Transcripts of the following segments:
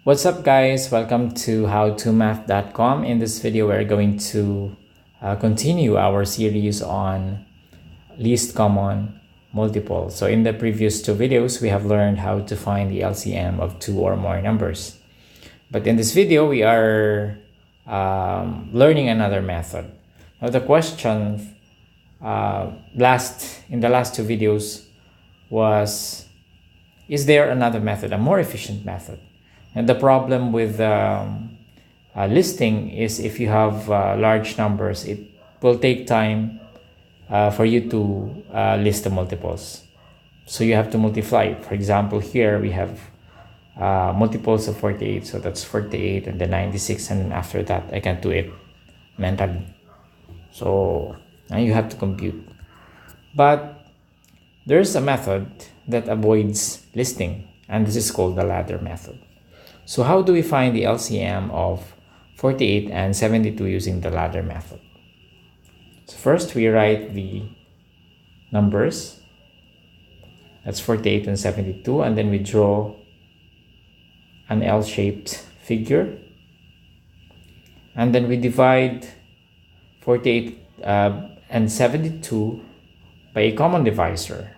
What's up, guys? Welcome to howtomath.com. In this video, we're going to continue our series on least common multiple. So in the previous two videos, we have learned how to find the LCM of two or more numbers. But in this video, we are learning another method. Now the question in the last two videos was, is there another method, a more efficient method? And the problem with listing is if you have large numbers, it will take time for you to list the multiples. So you have to multiply. For example, here we have multiples of 48. So that's 48 and then 96. And then after that, I can do it mentally. So now you have to compute. But there's a method that avoids listing, and this is called the ladder method. So how do we find the LCM of 48 and 72 using the ladder method? So first we write the numbers. That's 48 and 72, and then we draw an L-shaped figure. And then we divide 48 and 72 by a common divisor.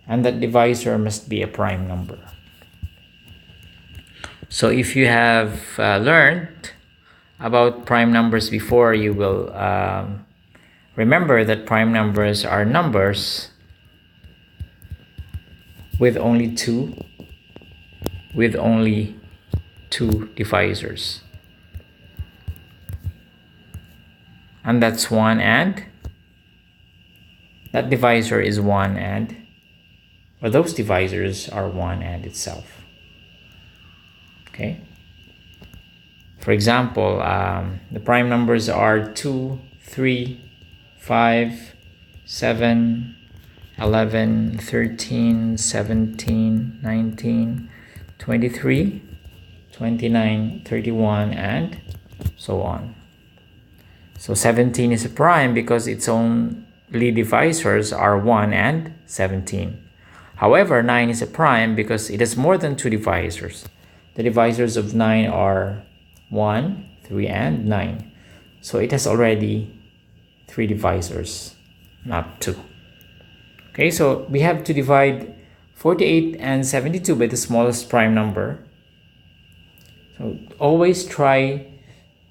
And that divisor must be a prime number. So if you have learned about prime numbers before, you will remember that prime numbers are numbers with only two divisors. And that's 1 and that divisor is 1 and, or those divisors are 1 and itself. Okay. For example, the prime numbers are 2, 3, 5, 7, 11, 13, 17, 19, 23, 29, 31, and so on. So 17 is a prime because its only divisors are 1 and 17. However, 9 is a prime because it has more than two divisors. The divisors of 9 are 1, 3, and 9. So it has already 3 divisors, not 2. Okay, so we have to divide 48 and 72 by the smallest prime number. So always try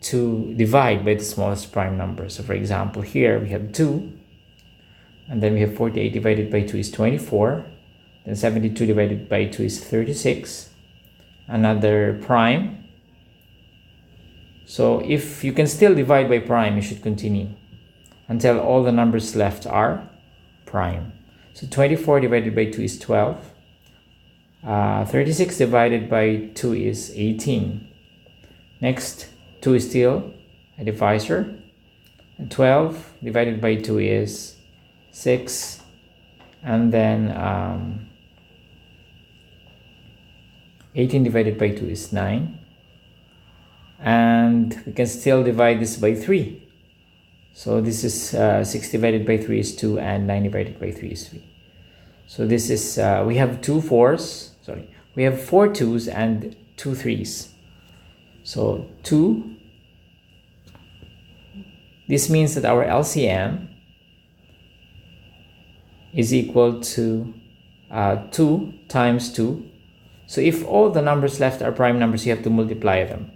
to divide by the smallest prime number. So for example, here we have 2. And then we have 48 divided by 2 is 24. Then 72 divided by 2 is 36. Another prime. So if you can still divide by prime, you should continue until all the numbers left are prime. So 24 divided by 2 is 12. 36 divided by 2 is 18. Next, 2 is still a divisor. And 12 divided by 2 is 6. And then 18 divided by 2 is 9. And we can still divide this by 3. So this is 6 divided by 3 is 2, and 9 divided by 3 is 3. So this is, we have 4 2's and 2 3's. So 2, this means that our LCM is equal to 2 times 2. So if all the numbers left are prime numbers, you have to multiply them.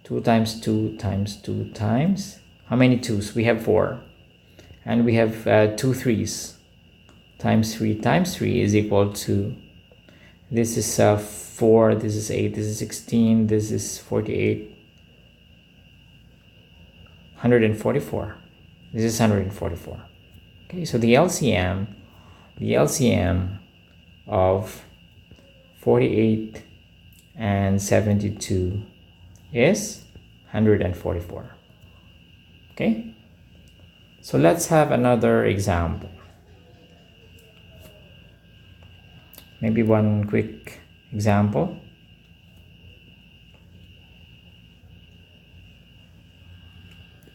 2 times 2 times 2 times, how many 2's? We have 4. And we have 2 3's. Times 3 times 3 is equal to, this is 4, this is 8, this is 16, this is 48. 144. This is 144. Okay, so the LCM of 48 and 72 is 144. Okay, so let's have another example. Maybe one quick example.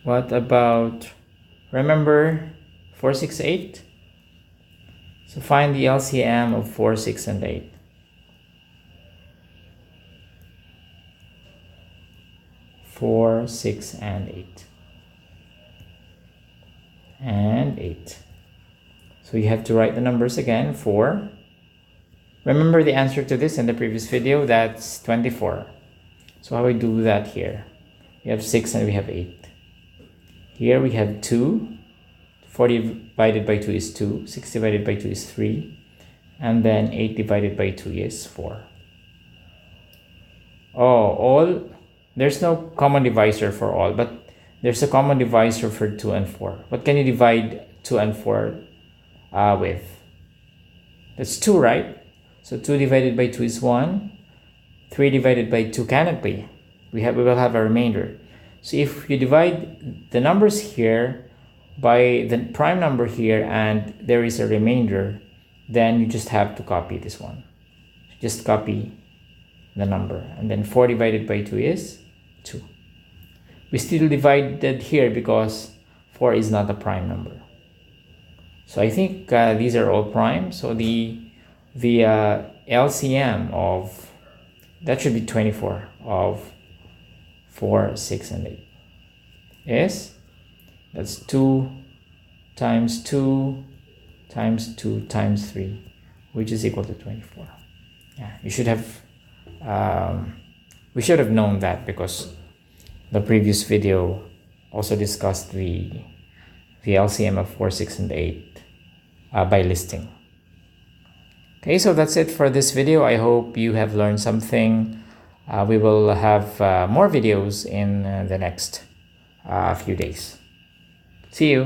What about, remember 4, 6, 8? So find the LCM of 4, 6, and 8. 4, 6, and 8. And 8. So you have to write the numbers again. 4. Remember the answer to this in the previous video, that's 24. So how we do that here? We have 6 and we have 8. Here we have 2. 40 divided by 2 is 2. 6 divided by 2 is 3. And then 8 divided by 2 is 4. There's no common divisor for all, but there's a common divisor for 2 and 4. What can you divide 2 and 4 with? That's 2, right? So 2 divided by 2 is 1. 3 divided by 2 cannot be. We will have a remainder. So if you divide the numbers here by the prime number here and there is a remainder, then you just have to copy this one. Just copy the number. And then 4 divided by 2 is 2. We still divided here because 4 is not a prime number. So I think these are all prime. So the LCM of that should be 24 of 4, 6, and 8 is, that's 2 times 2 times 2 times 3, which is equal to 24. Yeah, you should have we should have known that because the previous video also discussed the LCM of 4, 6, and 8 by listing. Okay, so that's it for this video. I hope you have learned something. We will have more videos in the next few days. See you.